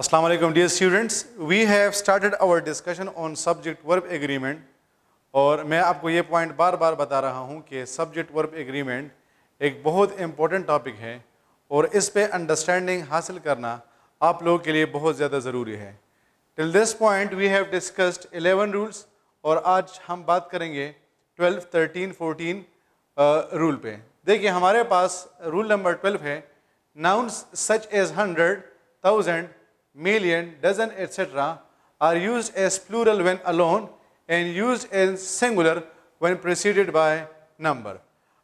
Assalamu alaikum dear students, we have started our discussion on subject verb agreement और मैं आपको ये point बार बार बता रहा हूँ कि सब्जेक्ट वर्ब एग्रीमेंट एक बहुत इम्पोर्टेंट टॉपिक है और इस पे अंडरस्टैंडिंग हासिल करना आप लोगों के लिए बहुत ज़्यादा ज़रूरी है। Till this point we have discussed 11 rules और आज हम बात करेंगे 12, 13, 14 रूल पे। देखिए हमारे पास रूल नंबर 12 है, nouns such as 100, 1000, million, dozen, etc. are used as plural when alone and used as singular when preceded by number.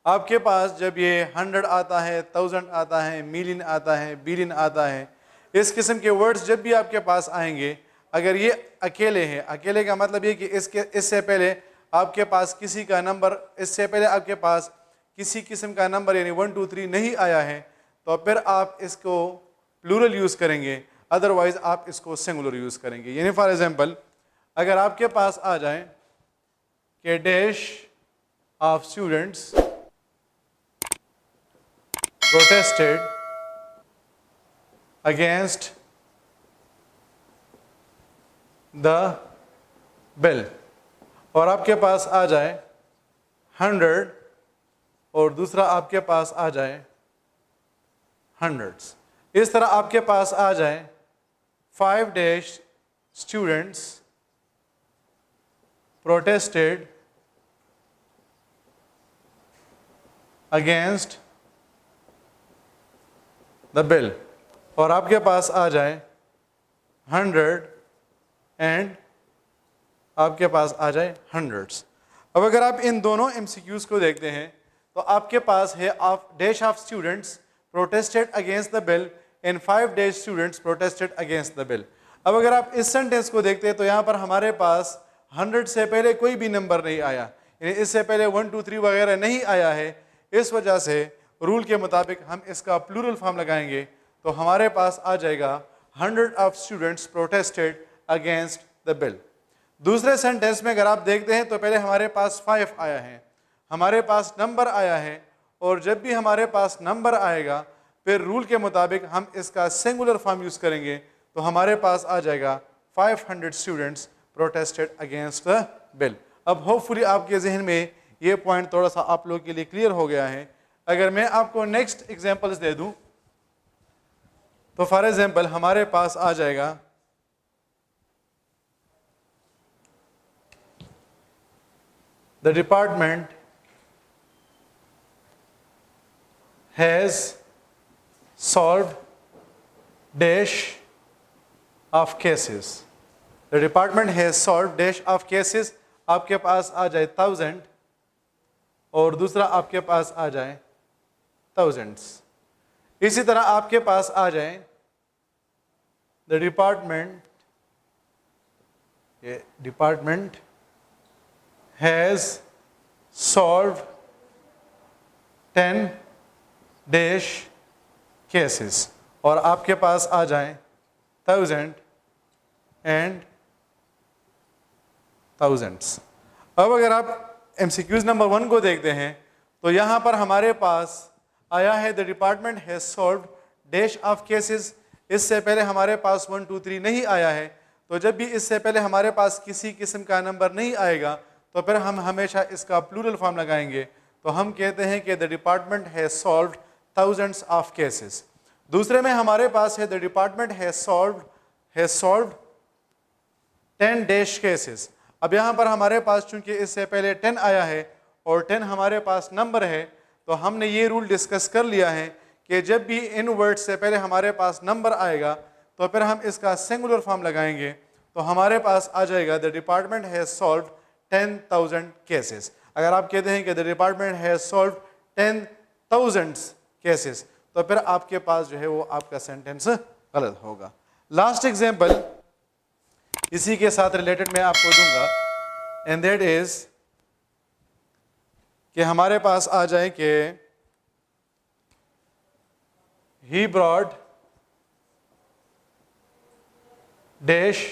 आपके पास जब ये 100 आता है, 1000 आता है, million आता है, billion आता है, इस किस्म के वर्ड्स जब भी आपके पास आएंगे, अगर ये अकेले हैं, अकेले का मतलब ये कि इससे पहले आपके पास किसी का नंबर, इससे पहले आपके पास किसी किस्म का नंबर यानी 1, 2, 3 नहीं आया है, तो फिर आप इसको प्लूरल यूज़ करेंगे, अदरवाइज आप इसको सिंगुलर यूज़ करेंगे। यानी फॉर एग्जांपल अगर आपके पास आ जाए कि dash of students protested against the bill और आपके पास आ जाए 100 और दूसरा आपके पास आ जाए हंड्रेड्स, इस तरह आपके पास आ जाए 5 dash students protested against the bill और आपके पास आ जाए 100 एंड आपके पास आ जाए हंड्रेड्स। अब अगर आप इन दोनों MCQs को देखते हैं तो आपके पास है dash of students protested against the bill and 5 dash students protested against the bill। अब अगर आप इस सेंटेंस को देखते हैं तो यहाँ पर हमारे पास 100 से पहले कोई भी नंबर नहीं आया, यानी इससे पहले 1, 2, 3 वगैरह नहीं आया है। इस वजह से रूल के मुताबिक हम इसका प्लूरल फॉर्म लगाएंगे तो हमारे पास आ जाएगा 100 of students protested against the bill। दूसरे सेंटेंस में अगर आप देखते हैं तो पहले हमारे पास 5 आया है, हमारे पास नंबर आया है और जब भी हमारे पास नंबर आएगा फिर रूल के मुताबिक हम इसका सिंगुलर फॉर्म यूज़ करेंगे तो हमारे पास आ जाएगा 500 students protested against the bill. अब होपफुली आपके जहन में ये पॉइंट थोड़ा सा आप लोगों के लिए क्लियर हो गया है। अगर मैं आपको नेक्स्ट एग्जांपल्स दे दूं तो फॉर एग्जांपल हमारे पास आ जाएगा the department has solved dash of cases। The department has solved dash of cases। आपके पास आ जाए 1000 और दूसरा आपके पास आ जाए thousands। इसी तरह आपके पास आ जाए the department has solved 10 dash cases और आपके पास आ जाएं 1000 एंड thousands। अब अगर आप MCQs नंबर 1 को देखते हैं तो यहाँ पर हमारे पास आया है the department has solved dash of cases. इससे पहले हमारे पास 1, 2, 3 नहीं आया है, तो जब भी इससे पहले हमारे पास किसी किस्म का नंबर नहीं आएगा तो फिर हम हमेशा इसका प्लूरल फॉर्म लगाएंगे तो हम कहते हैं कि the department has solved thousands of cases। दूसरे में हमारे पास है the department has solved 10 dash cases। अब यहाँ पर हमारे पास चूंकि इससे पहले 10 आया है और 10 हमारे पास नंबर है तो हमने ये रूल डिस्कस कर लिया है कि जब भी इन वर्ड से पहले हमारे पास नंबर आएगा तो फिर हम इसका सिंगुलर फॉर्म लगाएंगे तो हमारे पास आ जाएगा the department has solved 10,000 cases. अगर आप कहते हैं कि the department has solved 10,000 cases तो फिर आपके पास जो है वो आपका सेंटेंस गलत होगा। लास्ट एग्जांपल इसी के साथ रिलेटेड मैं आपको दूंगा एंड दैट इज कि हमारे पास आ जाए कि ही ब्रॉड डैश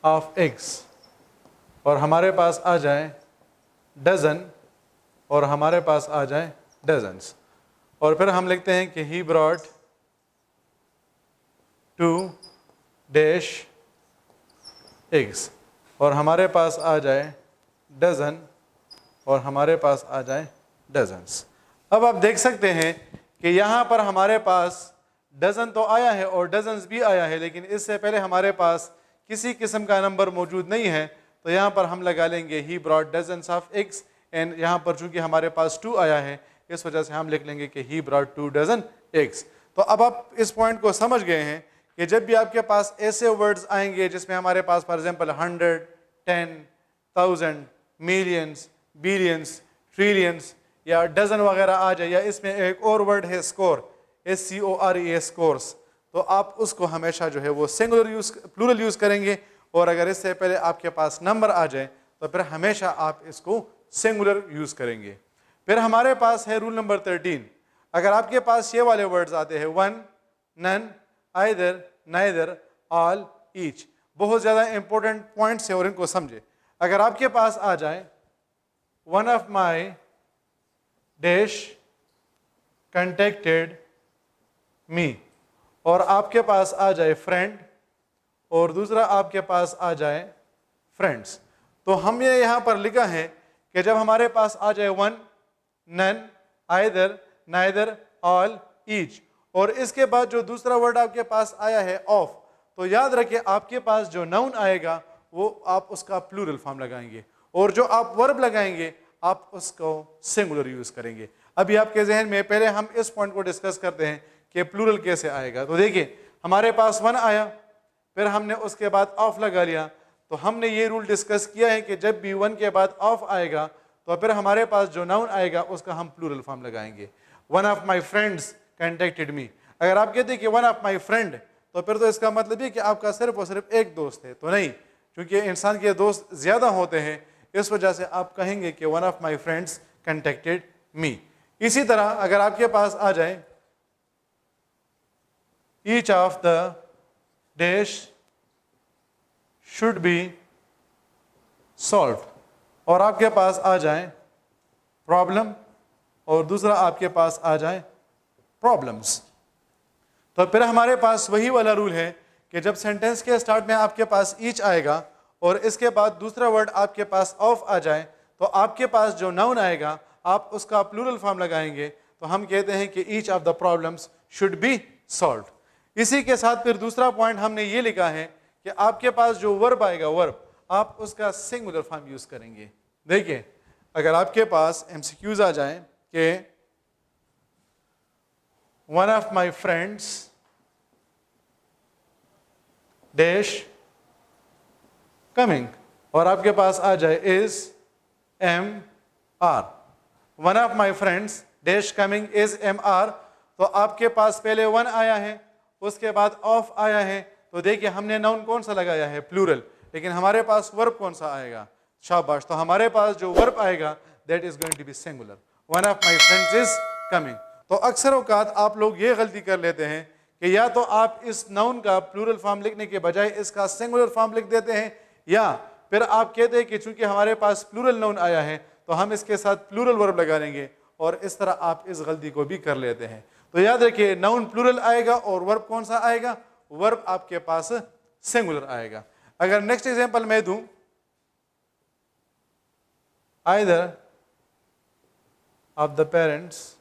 ऑफ एग्स और हमारे पास आ जाए डजन और हमारे पास आ जाए डजन्स और फिर हम लिखते हैं कि ही ब्रॉड 2 डैश एग्स, और हमारे पास आ जाए डजन, और हमारे पास आ जाए डजन्स। अब आप देख सकते हैं कि यहाँ पर हमारे पास डजन तो आया है और डजन्स भी आया है, लेकिन इससे पहले हमारे पास किसी किस्म का नंबर मौजूद नहीं है, तो यहाँ पर हम लगा लेंगे he brought dozens of eggs, and यहाँ पर चूंकि हमारे पास 2 आया है, इस वजह से हम लिख लेंगे कि ही ब्रॉट 2 डजन एग्स। तो अब आप इस पॉइंट को समझ गए हैं कि जब भी आपके पास ऐसे वर्ड्स आएंगे जिसमें हमारे पास for example 100, 10, 1000, millions, billions, trillions या डजन वगैरह आ जाए, या इसमें एक और वर्ड है स्कोर, SCORE, स्कोर्स, तो आप उसको हमेशा जो है वो सिंगुलर प्लूरल यूज करेंगे, और अगर इससे पहले आपके पास नंबर आ जाए तो फिर हमेशा आप इसको सिंगुलर यूज करेंगे। फिर हमारे पास है रूल नंबर 13। अगर आपके पास ये वाले वर्ड्स आते हैं one, none, either, neither, all, each, बहुत ज्यादा इंपॉर्टेंट पॉइंट्स है और इनको समझे। अगर आपके पास आ जाए one of my dash contacted me, और आपके पास आ जाए फ्रेंड, और दूसरा आपके पास आ जाए फ्रेंड्स, तो हमने यहाँ पर लिखा है कि जब हमारे पास आ जाए one, none, either, neither, all, each, और इसके बाद जो दूसरा वर्ड आपके पास आया है ऑफ, तो याद रखिए आपके पास जो नाउन आएगा वो आप उसका प्लूरल फॉर्म लगाएंगे, और जो आप वर्ब लगाएंगे आप उसको सिंगुलर यूज करेंगे। अभी आपके जहन में पहले हम इस पॉइंट को डिस्कस करते हैं कि प्लूरल कैसे आएगा। तो देखिए हमारे पास वन आया, फिर हमने उसके बाद ऑफ लगा लिया, तो हमने ये रूल डिस्कस किया है कि जब भी वन के बाद ऑफ आएगा तो फिर हमारे पास जो नाउन आएगा उसका हम प्लूरल फॉर्म लगाएंगे। One of my friends contacted me, अगर आप कहते हैं कि वन ऑफ माई फ्रेंड, तो फिर तो इसका मतलब ये कि आपका सिर्फ और सिर्फ एक दोस्त है, तो नहीं, क्योंकि इंसान के दोस्त ज्यादा होते हैं, इस वजह से आप कहेंगे कि one of my friends contacted me. इसी तरह अगर आपके पास आ जाए each of the dash should be solve, और आपके पास आ जाए प्रॉब्लम, और दूसरा आपके पास आ जाए प्रॉब्लम्स, तो फिर हमारे पास वही वाला रूल है कि जब सेंटेंस के स्टार्ट में आपके पास ईच आएगा और इसके बाद दूसरा वर्ड आपके पास ऑफ आ जाए, तो आपके पास जो नाउन आएगा आप उसका प्लूरल फॉर्म लगाएंगे, तो हम कहते हैं कि each of the problems should be solved. इसी के साथ फिर दूसरा पॉइंट हमने ये लिखा है कि आपके पास जो वर्ब आएगा, वर्ब आप उसका सिंगुलर फॉर्म यूज करेंगे। देखिए अगर आपके पास एमसीक्यूज आ जाए कि one of my friends dash coming, और आपके पास आ जाए is am are, one of my friends dash coming is am are, तो आपके पास पहले वन आया है, उसके बाद ऑफ आया है, तो देखिए हमने नाउन कौन सा लगाया है, प्लूरल, लेकिन हमारे पास वर्ब कौन सा आएगा, शाबाश, तो हमारे पास जो वर्ब आएगा that is going to be singular, one of my friends is coming. तो अक्सर औकात आप लोग ये गलती कर लेते हैं कि या तो आप इस नाउन का प्लूरल फॉर्म लिखने के बजाय इसका सिंगुलर फॉर्म लिख देते हैं, या फिर आप कहते हैं कि चूंकि हमारे पास प्लूरल नाउन आया है तो हम इसके साथ प्लूरल वर्ब लगा लेंगे, और इस तरह आप इस गलती को भी कर लेते हैं। तो याद रखिए नाउन प्लूरल आएगा और वर्ब कौन सा आएगा, वर्ब आपके पास सिंगुलर आएगा। अगर नेक्स्ट एग्जांपल मैं दूं, either of the parents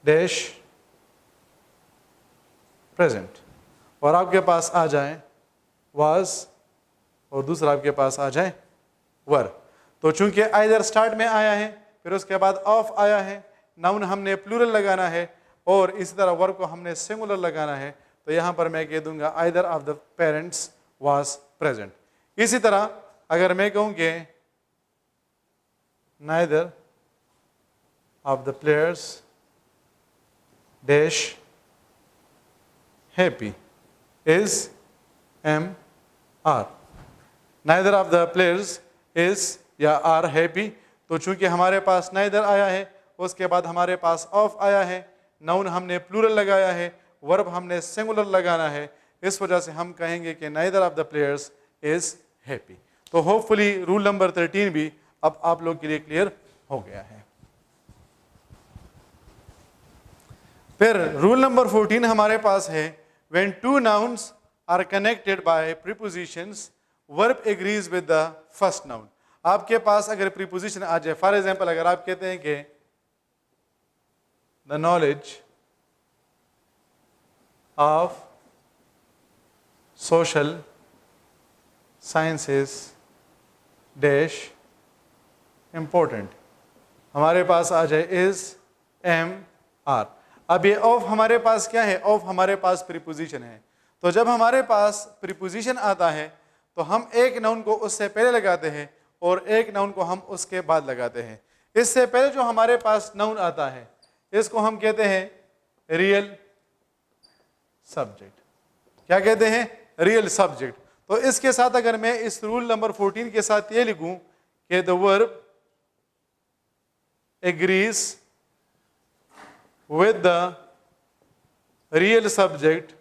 dash present, और आपके पास आ जाए वाज, और दूसरा आपके पास आ जाए वर, तो चूंकि आइदर स्टार्ट में आया है फिर उसके बाद ऑफ आया है, नाउन हमने प्लूरल लगाना है और इसी तरह वर्ब को हमने सिंगुलर लगाना है, तो यहां पर मैं कह दूंगा either of the parents was present. इसी तरह अगर मैं कहूं कि neither of the players dash happy is am are, neither of the players is या आर हैप्पी, तो चूंकि हमारे पास नाइदर आया है, उसके बाद हमारे पास ऑफ आया है, नाउन हमने प्लूरल लगाया है, वर्ब हमने सिंगुलर लगाना है, इस वजह से हम कहेंगे कि neither of the players is happy. तो होपफुली रूल नंबर 13 भी अब आप लोग के लिए क्लियर हो गया है। फिर रूल नंबर 14 हमारे पास है, when two nouns are connected by prepositions verb agrees with the first noun. आपके पास अगर प्रीपोजिशन आ जाए, फॉर एग्जांपल अगर आप कहते हैं कि the knowledge of social sciences dash important, हमारे पास आ जाए इज एम आर। अब ये ऑफ हमारे पास क्या है? ऑफ हमारे पास प्रीपोजिशन है। तो जब हमारे पास प्रीपोजिशन आता है तो हम एक नाउन को उससे पहले लगाते हैं और एक नाउन को हम उसके बाद लगाते हैं। इससे पहले जो हमारे पास नाउन आता है इसको हम कहते हैं रियल सब्जेक्ट। क्या कहते हैं? Real subject. तो इसके साथ अगर मैं इस रूल नंबर 14 के साथ ये लिखूं कि the verb agrees with the real subject,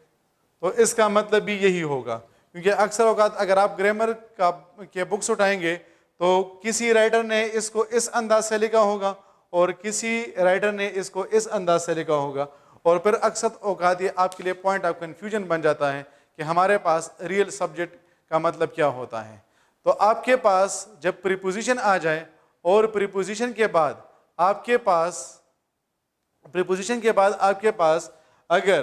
तो इसका मतलब भी यही होगा। क्योंकि अक्सर औकात अगर आप ग्रामर का के बुक्स उठाएंगे तो किसी राइटर ने इसको इस अंदाज से लिखा होगा और किसी राइटर ने इसको इस अंदाज से लिखा होगा, और फिर अक्सर औकात ये आपके लिए पॉइंट ऑफ कन्फ्यूजन बन जाता है कि हमारे पास रियल सब्जेक्ट का मतलब क्या होता है। तो आपके पास जब प्रीपोजिशन आ जाए और प्रीपोजिशन के बाद आपके पास अगर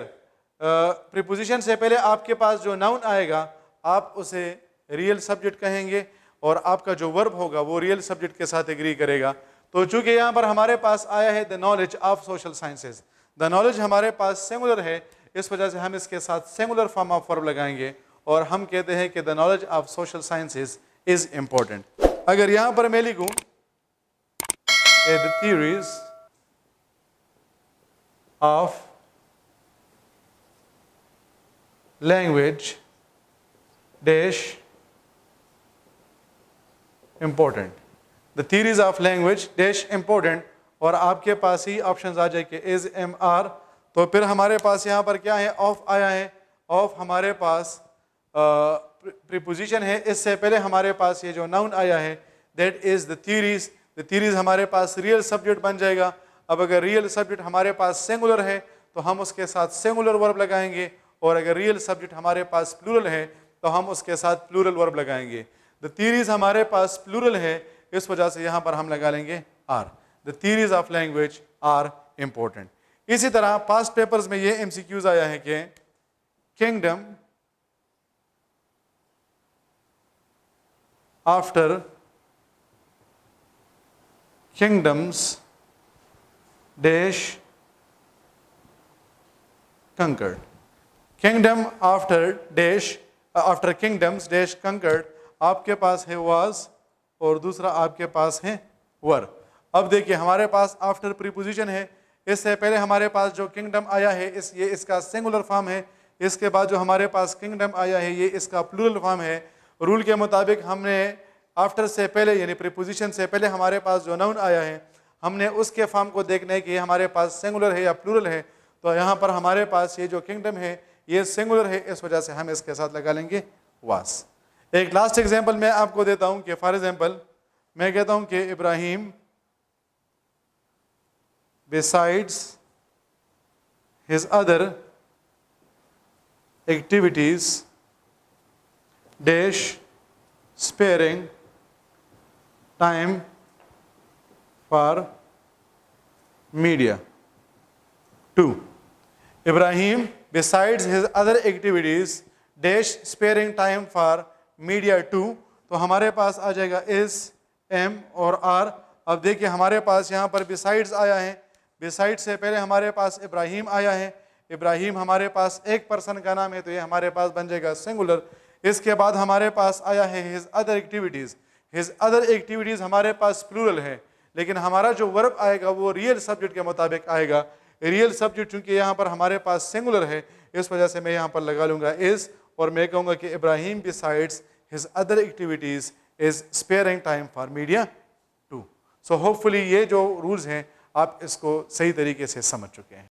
प्रीपोजिशन से पहले आपके पास जो नाउन आएगा आप उसे रियल सब्जेक्ट कहेंगे और आपका जो वर्ब होगा वो रियल सब्जेक्ट के साथ एग्री करेगा। तो चूंकि यहाँ पर हमारे पास आया है the knowledge of social sciences, the knowledge हमारे पास सिंगुलर है, इस वजह से हम इसके साथ सिंगुलर फॉर्म ऑफ वर्ब लगाएंगे और हम कहते हैं कि the knowledge of social sciences is important. अगर यहाँ पर मैं लिखूं the theories of language dash important, the theories of language dash important, और आपके पास ही ऑप्शन आ जाए कि इज एम आर, तो फिर हमारे पास यहाँ पर क्या है? ऑफ आया है। ऑफ हमारे पास प्रीपोजिशन है, इससे पहले हमारे पास ये जो नाउन आया है that is the theories, the theories हमारे पास रियल सब्जेक्ट बन जाएगा। अब अगर रियल सब्जेक्ट हमारे पास सिंगुलर है तो हम उसके साथ सिंगुलर वर्ब लगाएंगे, और अगर रियल सब्जेक्ट हमारे पास प्लूरल है तो हम उसके साथ प्लूरल वर्ब लगाएंगे। द थ्योरीज हमारे पास प्लूरल है, इस वजह से यहाँ पर हम लगा लेंगे are. The theories of language are important. इसी तरह पास्ट पेपर्स में ये एमसीक्यूज आया है कि kingdom after kingdoms dash conquered, kingdom after kingdoms dash conquered, आपके पास है वाज और दूसरा आपके पास है वर। अब देखिए हमारे पास आफ्टर प्रीपोजिशन है, इससे पहले हमारे पास जो किंगडम आया है ये इसका सिंगुलर फॉर्म है, इसके बाद जो हमारे पास किंगडम आया है ये इसका प्लूरल फॉर्म है। रूल के मुताबिक हमने आफ्टर से पहले यानी प्रीपोजिशन से पहले हमारे पास जो नाउन आया है हमने उसके फॉर्म को देखना है कि ये हमारे पास सिंगुलर है या प्लूरल है। तो यहाँ पर हमारे पास ये जो किंगडम है ये सिंगुलर है, इस वजह से हम इसके साथ लगा लेंगे वास। एक लास्ट एग्जांपल मैं आपको देता हूँ कि फॉर एग्जांपल मैं कहता हूँ कि Ibrahim besides his other activities dash sparing time for media 2. Ibrahim besides his other activities dash sparing time for media 2, तो हमारे पास आ जाएगा is, am और are। अब देखिए हमारे पास यहाँ पर besides आया है, बिसाइड से पहले हमारे पास इब्राहिम आया है, इब्राहिम हमारे पास एक पर्सन का नाम है तो ये हमारे पास बन जाएगा सिंगुलर। इसके बाद हमारे पास आया है his other activities, his other activities हमारे पास प्लूरल है, लेकिन हमारा जो वर्ब आएगा वो रियल सब्जेक्ट के मुताबिक आएगा। रियल सब्जेक्ट चूंकि यहाँ पर हमारे पास सिंगुलर है इस वजह से मैं यहाँ पर लगा लूँगा इज़, और मैं कहूँगा कि Ibrahim besides his other activities is sparing time for media 2। So hopefully ये जो रूल्स हैं आप इसको सही तरीके से समझ चुके हैं।